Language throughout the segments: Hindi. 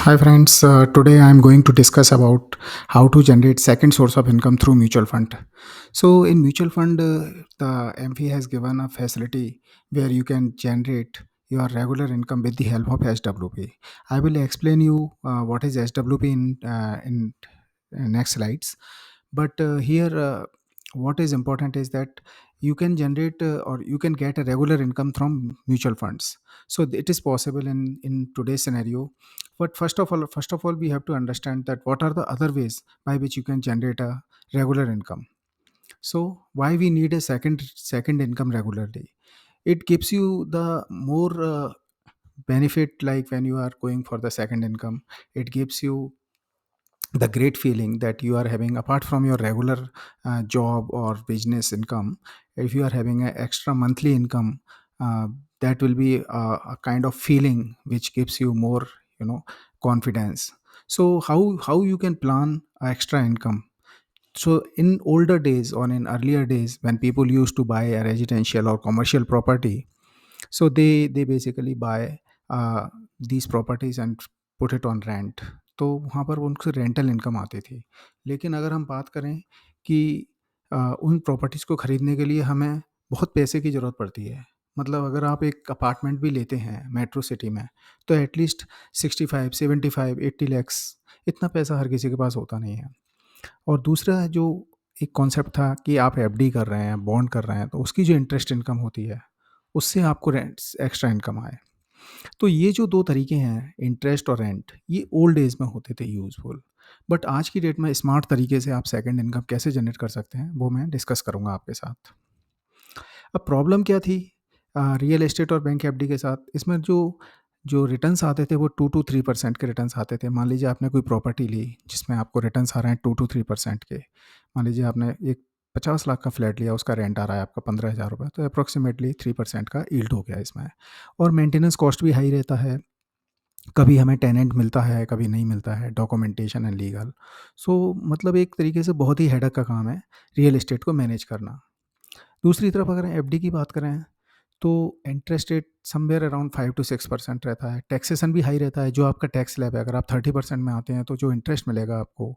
Hi friends, today I am going to discuss about how to generate second source of income through mutual fund. So in mutual fund, the MF has given a facility where you can generate your regular income with the help of SWP. I will explain you what is SWP in next slides. But here, what is important is that you can generate or you can get a regular income from mutual funds. So it is possible in today's scenario, but first of all we have to understand that what are the other ways by which you can generate a regular income. So why we need a second income regularly? It gives you the more benefit, like when you are going for the second income, it gives you the great feeling that you are having apart from your regular job or business income. If you are having an extra monthly income, uh, that will be a kind of feeling which gives you more, you know, confidence. So how you can plan a extra income? So in older days or in earlier days, when people used to buy a residential or commercial property, so they basically buy these properties and put it on rent. तो वहाँ पर उनसे रेंटल इनकम आती थी। लेकिन अगर हम बात करें कि उन प्रॉपर्टीज़ को खरीदने के लिए हमें बहुत पैसे की ज़रूरत पड़ती है। मतलब अगर आप एक अपार्टमेंट भी लेते हैं मेट्रो सिटी में, तो एटलीस्ट 65, 75, 80 लैक्स, इतना पैसा हर किसी के पास होता नहीं है। और दूसरा जो एक कॉन्सेप्ट था कि आप एफडी कर रहे हैं, बॉन्ड कर रहे हैं, तो उसकी जो इंटरेस्ट इनकम होती है, उससे आपको रेंट एक्स्ट्रा इनकम आए। तो ये जो 2 तरीके हैं, इंटरेस्ट और रेंट, ये ओल्ड एज में होते थे यूज़फुल। बट आज की डेट में स्मार्ट तरीके से आप सेकंड इनकम कैसे जनरेट कर सकते हैं, वो मैं डिस्कस करूँगा आपके साथ। अब प्रॉब्लम क्या थी रियल एस्टेट और बैंक एफडी के साथ? इसमें जो जो रिटर्न्स आते थे वो 2 टू 3% के रिटर्न्स आते थे। मान लीजिए आपने कोई प्रॉपर्टी ली जिसमें आपको रिटर्न्स आ रहे हैं 2 टू 3% के। मान लीजिए आपने एक 50 लाख का फ्लैट लिया, उसका रेंट आ रहा है आपका ₹15,000, तो अप्रॉक्सिमेटली 3% का यील्ड हो गया इसमें। और मेंटेनेंस कॉस्ट भी हाई रहता है। कभी हमें टेनेंट मिलता है, कभी नहीं मिलता है, डॉक्यूमेंटेशन एंड लीगल। सो मतलब एक तरीके से बहुत ही हेडेक का काम है रियल एस्टेट को मैनेज करना। दूसरी तरफ अगर एफडी की बात करें, तो interest rate somewhere around 5 to 6% रहता है। टैक्सेशन भी हाई रहता है। जो आपका टैक्स स्लैब है, अगर आप 30% में आते हैं, तो जो इंटरेस्ट मिलेगा आपको,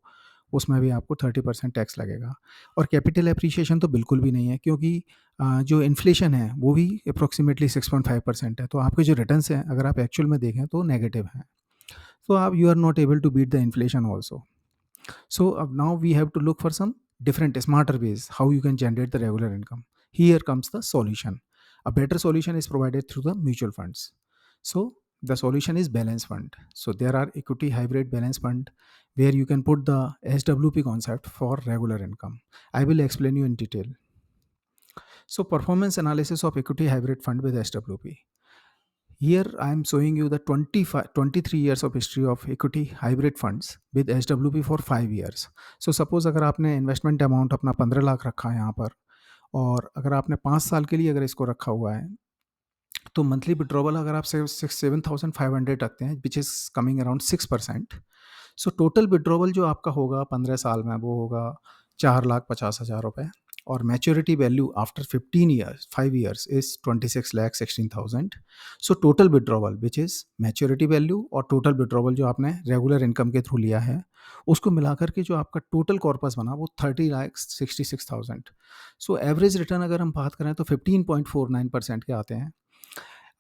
उसमें भी आपको 30% टैक्स लगेगा। और कैपिटल एप्रिसिएशन तो बिल्कुल भी नहीं है, क्योंकि जो इन्फ्लेशन है वो भी अप्रॉक्सिमेटली 6.5% है। तो आपके जो रिटर्न्स हैं, अगर आप एक्चुअल में देखें तो नेगेटिव हैं। So you are not able to beat the inflation also. So now we have to look for some different smarter ways how you can generate the regular income. Here comes the solution. A better solution is provided through the mutual funds. So the solution is balance fund. So there are equity hybrid balance fund where you can put the SWP concept for regular income. I will explain you in detail. So performance analysis of equity hybrid fund with SWP. Here I am showing you the 23 years of history of equity hybrid funds with SWP for 5 years. So suppose अगर आपने इन्वेस्टमेंट अमाउंट अपना 15 लाख रखा है यहाँ पर, और अगर आपने 5 साल के लिए अगर इसको रखा हुआ है, तो मंथली विड्रॉवल अगर आप 7,500 रखते हैं, which is coming around 6%। So total withdrawal जो आपका होगा 15 साल में, वो होगा 4,50,000 रुपये। और maturity value after 5 years is 26,16,000। So total withdrawal which is maturity value और टोटल विड्रॉवल जो आपने रेगुलर इनकम के थ्रू लिया है, उसको मिलाकर के जो आपका टोटल कॉर्पस बना वो 30,66,000। सो एवरेज रिटर्न अगर हम बात करें तो 15.49% के आते हैं।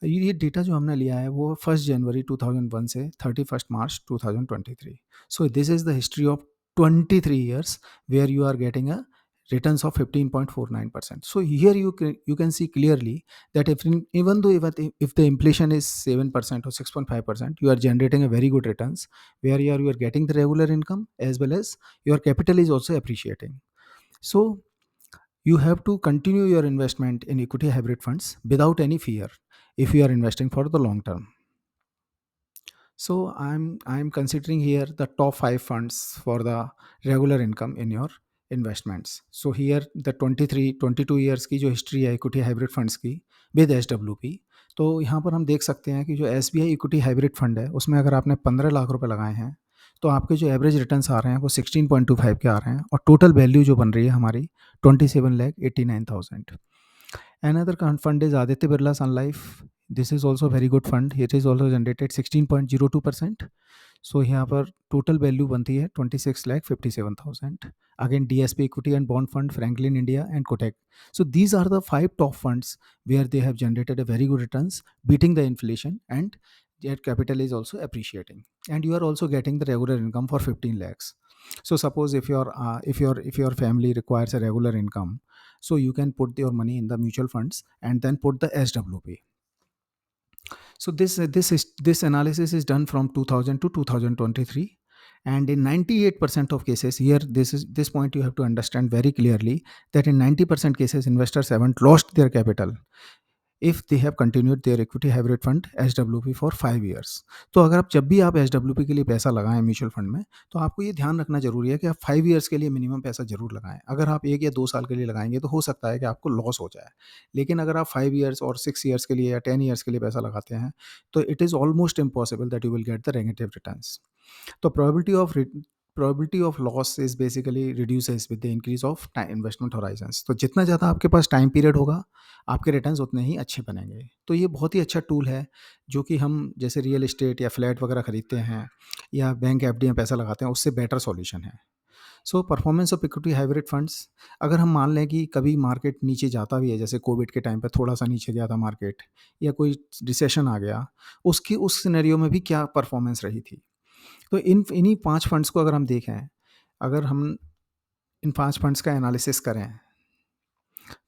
ये डेटा जो हमने लिया है वो 1 जनवरी 2001 से 31 मार्च 2023। So this is the history of 23 years where you are getting a returns of 15.49%. So here you can see clearly that even though if the inflation is 7% or 6.5%, you are generating a very good returns where you are getting the regular income as well as your capital is also appreciating. So you have to continue your investment in equity hybrid funds without any fear if you are investing for the long term. So I'm considering here the top 5 funds for the regular income in your investments. So here the 22 years की जो हिस्ट्री है इक्विटी हाइब्रिड फंड्स की विद SWP, तो यहाँ पर हम देख सकते हैं कि जो SBI इक्विटी हाइब्रिड फंड है उसमें अगर आपने 15 लाख रुपए लगाए हैं, तो आपके जो एवरेज रिटर्न्स आ रहे हैं वो 16.25 के आ रहे हैं, और टोटल वैल्यू जो बन रही है हमारी 27,89,000। Another fund is Aditya Birla Sun Life. This is also very good fund, it is also generated 16.02%. सो यहाँ पर टोटल वैल्यू बनती है 26,57,000. Again DSP equity and bond fund, Franklin India and Kotak. So these are the 5 top funds where they have generated a very good returns, beating the inflation, and their capital is also appreciating. And you are also getting the regular income for 15 lakhs. So suppose if your family requires a regular income, so you can put your money in the mutual funds and then put the SWP. So this analysis is done from 2000 to 2023, and in 98% of cases, here this point you have to understand very clearly, that in 90% cases investors haven't lost their capital if they have continued their equity hybrid fund SWP for 5 years. तो अगर आप जब भी आप SWP के लिए पैसा लगाएं म्यूचुअल फंड में, तो आपको ये ध्यान रखना जरूरी है कि आप 5 years के लिए मिनिमम पैसा जरूर लगाएं. अगर आप 1 या 2 साल के लिए लगाएंगे तो हो सकता है कि आपको लॉस हो जाए. लेकिन अगर आप 5 years और 6 years के लिए या 10 years के लिए पैसा लगाते हैं, तो it is almost impossible that you will get the negative returns. तो probability of loss is basically reduces with the increase of time investment horizons. तो जितना ज़्यादा आपके पास टाइम पीरियड होगा, आपके रिटर्न्स उतने ही अच्छे बनेंगे. तो ये बहुत ही अच्छा टूल है, जो कि हम जैसे रियल एस्टेट या फ्लैट वगैरह खरीदते हैं या बैंक FD में पैसा लगाते हैं, उससे बेटर सॉल्यूशन है. So performance of equity hybrid funds, अगर हम मान लें कि कभी मार्केट नीचे जाता भी है, जैसे कोविड के टाइम पे थोड़ा सा नीचे गया था मार्केट, या कोई रिसेशन आ गया, उसकी उस सिनेरियो में भी क्या परफॉर्मेंस रही थी. तो इन्हीं 5 फंड्स को अगर हम देखें, अगर हम इन 5 फंड्स का एनालिसिस करें,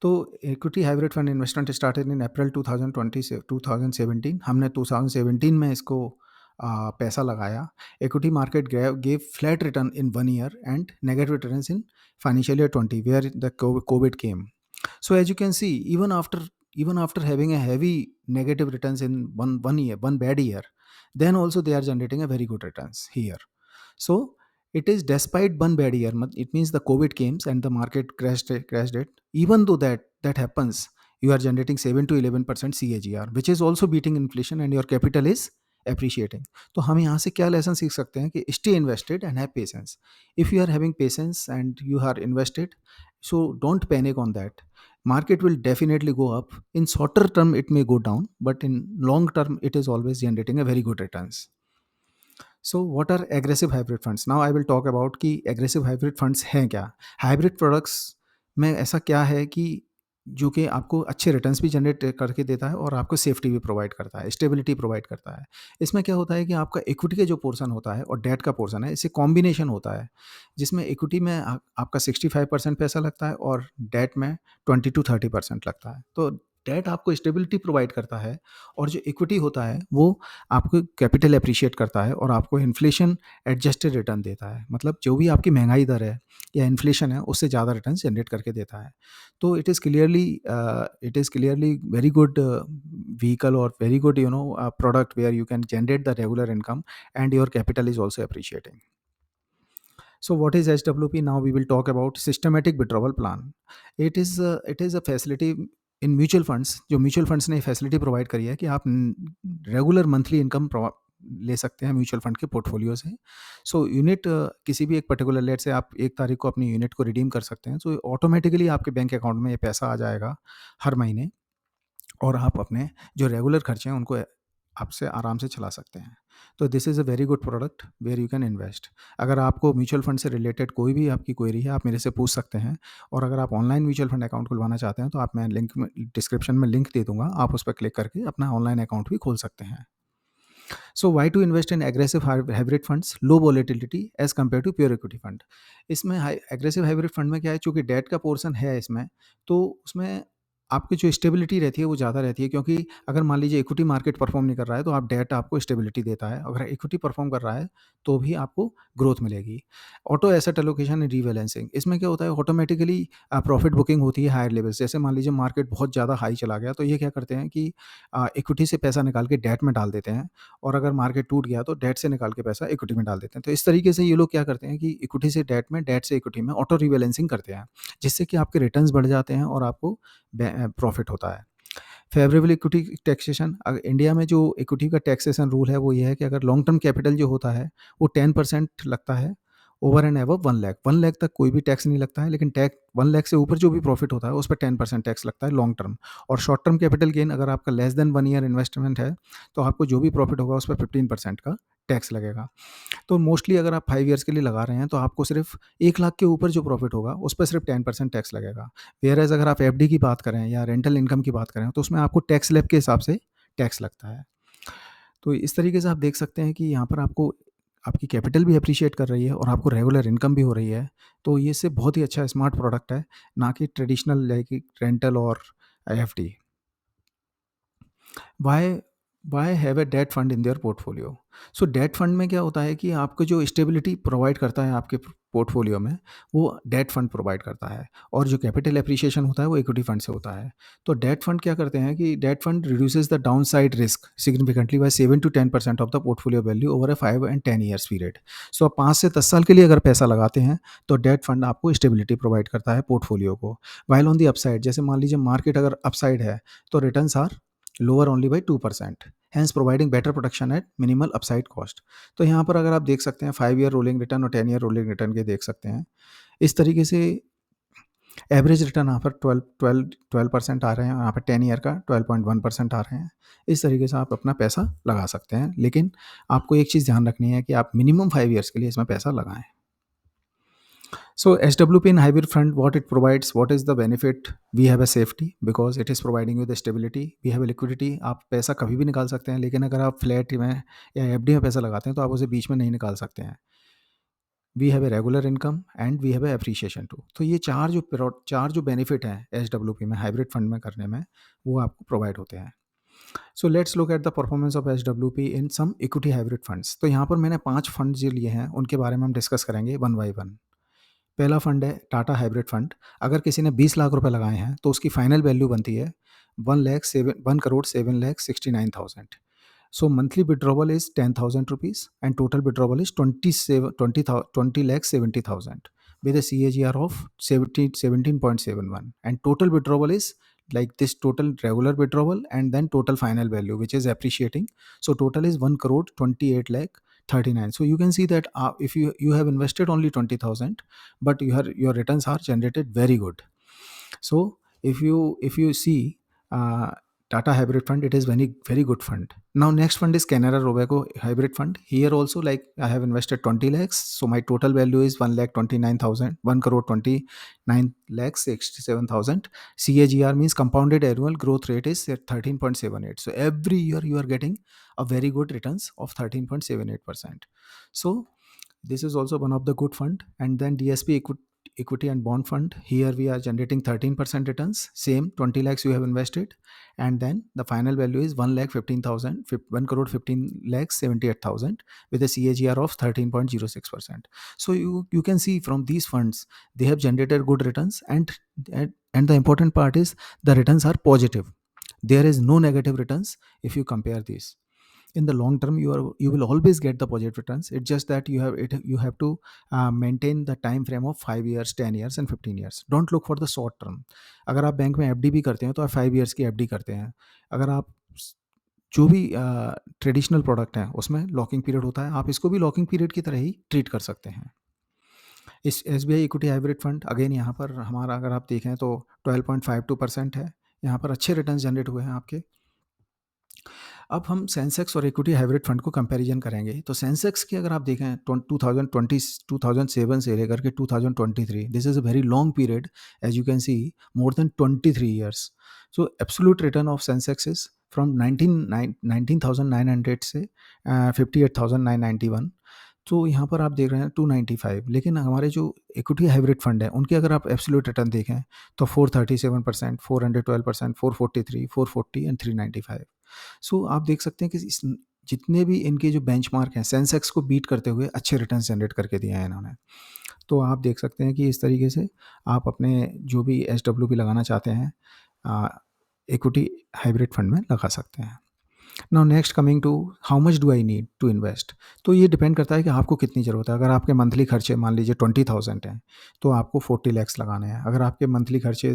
तो equity hybrid fund investment started in April 2020 से 2017. हमने 2017 में इसको पैसा लगाया. Equity market gave flat return in 1 year and negative returns in financial year 20 where the covid came. So as you can see, even after having a heavy negative returns in one bad year, then also they are generating a very good returns here. So it is despite one bad year, it means the COVID came and the market crashed it. Even though that happens, you are generating 7 to 11% CAGR, which is also beating inflation, and your capital is appreciating. तो हम यहाँ से क्या लेसन सीख सकते हैं कि stay invested and have patience. If you are having patience and you are invested, so don't panic on that. Market will definitely go up. In shorter term it may go down, but in long term it is always generating a very good returns. So what are aggressive hybrid funds? Now I will talk about कि aggressive hybrid funds हैं क्या. Hybrid products में ऐसा क्या है कि जो कि आपको अच्छे रिटर्न्स भी जनरेट करके देता है और आपको सेफ्टी भी प्रोवाइड करता है, स्टेबिलिटी प्रोवाइड करता है. इसमें क्या होता है कि आपका इक्विटी का जो पोर्शन होता है और डेट का पोर्शन है, इससे कॉम्बिनेशन होता है, जिसमें इक्विटी में आपका 65% पैसा लगता है और डेट में 20 to 30% लगता है. तो डेट आपको स्टेबिलिटी प्रोवाइड करता है, और जो इक्विटी होता है वो आपको कैपिटल अप्रिशिएट करता है और आपको इन्फ्लेशन एडजस्टेड रिटर्न देता है. मतलब जो भी आपकी महंगाई दर है या इन्फ्लेशन है, उससे ज़्यादा रिटर्न जनरेट करके देता है. तो it is clearly very good vehicle और very good product where you can generate the regular income and your capital is also appreciating. So what is SWP? Now we will talk about systematic withdrawal plan. It is a facility in mutual funds. जो म्यूचुअल फंड्स ने फैसिलिटी प्रोवाइड करी है कि आप रेगुलर मंथली इनकम ले सकते हैं म्यूचुअल फंड के पोर्टफोलियो से. सो यूनिट किसी भी एक पर्टिकुलर लेट से आप 1 तारीख को अपनी यूनिट को रिडीम कर सकते हैं. सो ऑटोमेटिकली आपके बैंक अकाउंट में ये पैसा आ जाएगा हर महीने, और आप अपने जो रेगुलर खर्चे हैं उनको आपसे आराम से चला सकते हैं. तो this is a very good product where you can invest. अगर आपको म्यूचुअल फंड से रिलेटेड कोई भी आपकी क्वेरी है, आप मेरे से पूछ सकते हैं. और अगर आप ऑनलाइन म्यूचुअल फंड अकाउंट खुलवाना चाहते हैं, तो आप मैं लिंक में डिस्क्रिप्शन में लिंक दे दूंगा, आप उस पर क्लिक करके अपना ऑनलाइन अकाउंट भी खोल सकते हैं. So why to invest in aggressive hybrid funds, low volatility as compare to pure equity fund. इसमें एग्रेसिव हाइब्रिड फंड में क्या है, चूंकि डेट का पोर्शन है इसमें, तो उसमें आपकी जो स्टेबिलिटी रहती है वो ज़्यादा रहती है. क्योंकि अगर मान लीजिए इक्विटी मार्केट परफॉर्म नहीं कर रहा है, तो आप डेट आपको स्टेबिलिटी देता है. अगर इक्विटी परफॉर्म कर रहा है तो भी आपको ग्रोथ मिलेगी. Auto asset allocation and rebalancing, इसमें क्या होता है, ऑटोमेटिकली प्रॉफिट बुकिंग होती है हायर लेवल. जैसे मान लीजिए मार्केट बहुत ज़्यादा हाई चला गया, तो ये क्या करते हैं कि इक्विटी से पैसा निकाल के डेट में डाल देते हैं, और अगर मार्केट टूट गया तो डेट से निकाल के पैसा इक्विटी में डाल देते हैं. तो इस तरीके से ये लोग क्या करते हैं कि इक्विटी से डेट में, डेट से इक्विटी में ऑटो रीबैलेंसिंग करते हैं, जिससे कि आपके रिटर्न्स बढ़ जाते हैं और आपको प्रॉफिट होता है. फेवरेबल इक्विटी टैक्सेशन, अगर इंडिया में जो इक्विटी का टैक्सेशन रूल है वो ये है कि अगर लॉन्ग टर्म कैपिटल जो होता है वो 10% लगता है, over and above 1 lakh, 1 lakh तक कोई भी टैक्स नहीं लगता है, लेकिन टैक्स 1 लाख से ऊपर जो भी प्रॉफिट होता है उस पर 10% टैक्स लगता है लॉन्ग टर्म। और शॉर्ट टर्म कैपिटल गेन अगर आपका लेस देन 1 ईयर इन्वेस्टमेंट है तो आपको जो भी प्रॉफिट होगा उस पर 15% का टैक्स लगेगा। तो मोस्टली अगर आप 5 ईयर्स के लिए लगा रहे हैं तो आपको सिर्फ 1 लाख के ऊपर जो प्रॉफिट होगा उस पर सिर्फ 10% टैक्स लगेगा। वेयर एज अगर आप एफडी की बात करें या रेंटल इनकम की बात करें तो उसमें आपको टैक्स स्लैब के हिसाब से टैक्स लगता है। तो इस तरीके से आप देख सकते हैं कि यहाँ पर आपको आपकी कैपिटल भी अप्रिशिएट कर रही है और आपको रेगुलर इनकम भी हो रही है। तो ये इससे बहुत ही अच्छा स्मार्ट प्रोडक्ट है, ना कि ट्रेडिशनल लाइक रेंटल और FD. Why why have a debt fund in their portfolio. So debt fund में क्या होता है कि आपको जो स्टेबिलिटी प्रोवाइड करता है आपके पोर्टफोलियो में, वो डेट फंड प्रोवाइड करता है। और जो कैपिटल एप्रिसिएशन होता है वो इक्विटी फंड से होता है। तो डेट फंड क्या करते हैं कि debt fund reduces the down side risk significantly by 7 to 10% of the portfolio value over a 5 and 10 years period. So आप 5 से 10 साल के लिए अगर पैसा लगाते हैं तो डेट फंड आपको स्टेबिलिटी प्रोवाइड करता है पोर्टफोलियो को। वाइल ऑन दी अपसाइड, जैसे मान लीजिए मार्केट अगर अपसाइड है तो returns are lower only by 2%, hence providing better protection at minimal upside cost. तो यहाँ पर अगर आप देख सकते हैं 5 ईयर रोलिंग रिटर्न और 10 ईयर रोलिंग रिटर्न के देख सकते हैं। इस तरीके से एवरेज रिटर्न यहाँ पर 12% आ रहे हैं, यहाँ पर 10 ईयर का 12.1% आ रहे हैं। इस तरीके से आप अपना पैसा लगा सकते हैं, लेकिन आपको एक चीज़ ध्यान रखनी है कि आप मिनिमम 5 ईयर्स के लिए इसमें पैसा लगाएं। So SWP in hybrid fund, what it provides, what is the benefit? We have a safety because it is providing you the stability. We have a liquidity. आप पैसा कभी भी निकाल सकते हैं, लेकिन अगर आप फ्लैट में या एफडी में पैसा लगाते हैं तो आप उसे बीच में नहीं निकाल सकते हैं। We have a regular income and we have a appreciation too. तो ये चार जो बेनिफिट हैं SWP में हाइब्रिड फंड में करने में, वो आपको प्रोवाइड होते हैं। So let's look at the performance of SWP in some equity hybrid funds. तो यहाँ पर मैंने 5 फंड जो लिए हैं उनके बारे में हम डिस्कस करेंगे वन बाई वन। पहला फंड है टाटा हाइब्रिड फंड। अगर किसी ने 20 लाख रुपए लगाए हैं तो उसकी फाइनल वैल्यू बनती है 1,07,69,000। सो monthly withdrawal is 10,000 rupees and total withdrawal is 20,70,000 with a CAGR of 17.71, and total withdrawal is like this: total regular withdrawal and then total final value which is appreciating. So total is 1 crore 28 lakh 39. So you can see that if you have invested only 20,000, but your returns are generated very good. So if you see uh, Tata hybrid fund, it is very good fund. Now next fund is Canara Robeco hybrid fund. Here also, like, I have invested 20 lakhs, so my total value is 1,29,000, 1 crore 29 lakhs 67,000. CAGR means compounded annual growth rate is at 13.78. So every year you are getting a very good returns of 13.78%. So this is also one of the good fund. And then DSP equity and bond fund, here we are generating 13% returns, same 20 lakhs you have invested, and then the final value is 1,15,000, 1 crore 15 lakhs 78,000 with a CAGR of 13.06%. So you can see from these funds they have generated good returns, and the important part is the returns are positive. There is no negative returns. If you compare these in the long term, you will always get the positive returns. It's just that you have to maintain the time frame of 5 years, 10 years and 15 years. Don't look for the short term. अगर आप बैंक में एफडी भी करते हैं तो आप 5 ईयर्स की एफडी करते हैं। अगर आप जो भी ट्रेडिशनल प्रोडक्ट है उसमें लॉकिंग पीरियड होता है, आप इसको भी लॉकिंग पीरियड की तरह ही ट्रीट कर सकते हैं। इस SBI equity hybrid fund, again यहाँ पर हमारा अगर आप देखें तो 12.52% है। यहाँ पर अच्छे रिटर्न जनरेट हुए हैं आपके। अब हम सेंसेक्स और इक्विटी हाइब्रिड फंड को कंपैरिजन करेंगे। तो सेंसेक्स की अगर आप देखें 2007 से लेकर के 2023, this is a very long period, as you can see more than 23 years. So absolute return of Sensex is from 19,900 से 58,991। तो यहाँ पर आप देख रहे हैं 295। लेकिन हमारे जो इक्विटी हाइब्रिड फंड है उनके अगर आप एब्सोल्यूट रिटर्न देखें तो 437%, 412%, 443, 440 एंड 395। सो आप देख सकते हैं कि जितने भी इनके जो बेंचमार्क हैं सेंसेक्स को बीट करते हुए अच्छे रिटर्न जनरेट करके दिए हैं इन्होंने। तो आप देख सकते हैं कि इस तरीके से आप अपने जो भी SWP लगाना चाहते हैं इक्विटी हाइब्रिड फंड में लगा सकते हैं। Now next coming to how much do I need to invest. तो ये डिपेंड करता है कि आपको कितनी ज़रूरत है। अगर आपके मंथली खर्चे मान लीजिए 20,000 हैं तो आपको 40 lakhs लगाने हैं। अगर आपके मंथली खर्चे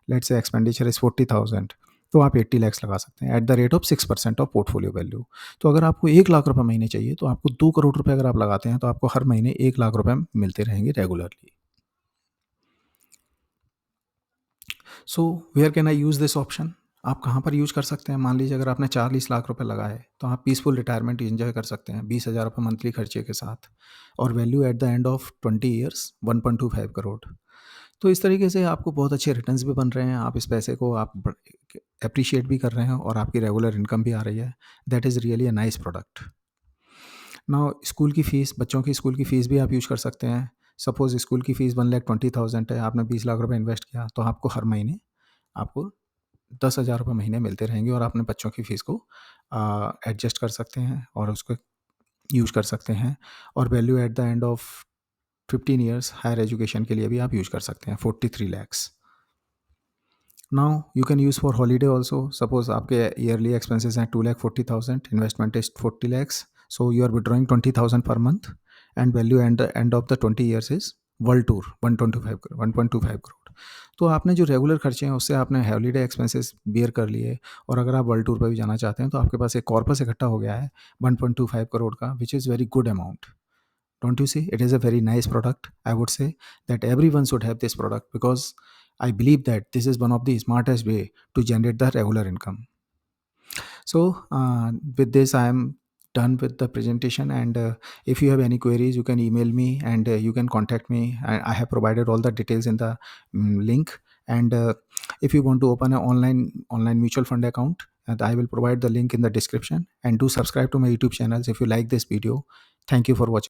लेट्स से एक्सपेंडिचर इज़ 40,000, तो आप 80 लैक्स लगा सकते हैं at the rate of 6% of portfolio value. तो अगर आपको 1 लाख रुपए महीने चाहिए, तो आपको 2 करोड़ रुपए अगर आप लगाते हैं, तो आपको हर महीने 1 लाख रुपए मिलते रहेंगे regularly. So where can I use this option? आप कहाँ पर यूज़ कर सकते हैं? मान लीजिए अगर आपने 40 लाख रुपए लगाए, तो आप पीसफुल रिटायरमेंट एंजॉय कर सकते हैं 20,000 रुपये मंथली खर्चे के साथ, और value at the end of 20 years 1.25 crore. तो इस तरीके से आपको बहुत अच्छे रिटर्न्स भी बन रहे हैं, आप इस पैसे को आप अप्रिशिएट भी कर रहे हैं, और आपकी रेगुलर इनकम भी आ रही है। That is really a nice product. Now school की फ़ीस, बच्चों की स्कूल की फ़ीस भी आप यूज़ कर सकते हैं। सपोज़ स्कूल की फ़ीस 1,20,000 है, आपने 20 लाख रुपए इन्वेस्ट किया, तो आपको हर महीने आपको 10,000 रुपये महीने मिलते रहेंगे, और अपने बच्चों की फ़ीस को एडजस्ट कर सकते हैं और उसको यूज़ कर सकते हैं, और value at the end of 15 years higher education के लिए भी आप यूज़ कर सकते हैं 43 lakhs. Now you can use for holiday also. Suppose आपके ईयरली एक्सपेंसेस हैं 2,40,000, investment is 40 lakhs, so you are withdrawing 20,000 per month, and value and the end of the 20 years is world tour 1.25 crore. तो आपने जो रेगुलर खर्चे हैं, उससे आपने हॉलीडे एक्सपेंसेस बियर कर लिए, और अगर आप वर्ल्ड टूर पर भी जाना चाहते हैं, तो आपके पास एक कॉर्पस इकट्ठा हो गया है 1.25 करोड़ का, which is very good amount. Don't you see? It is a very nice product. I would say that everyone should have this product, because I believe that this is one of the smartest way to generate the regular income. So with this, I am done with the presentation, and if you have any queries, you can email me, and you can contact me. I have provided all the details in the link. And if you want to open an online mutual fund account, and I will provide the link in the description. And do subscribe to my YouTube channels if you like this video. Thank you for watching.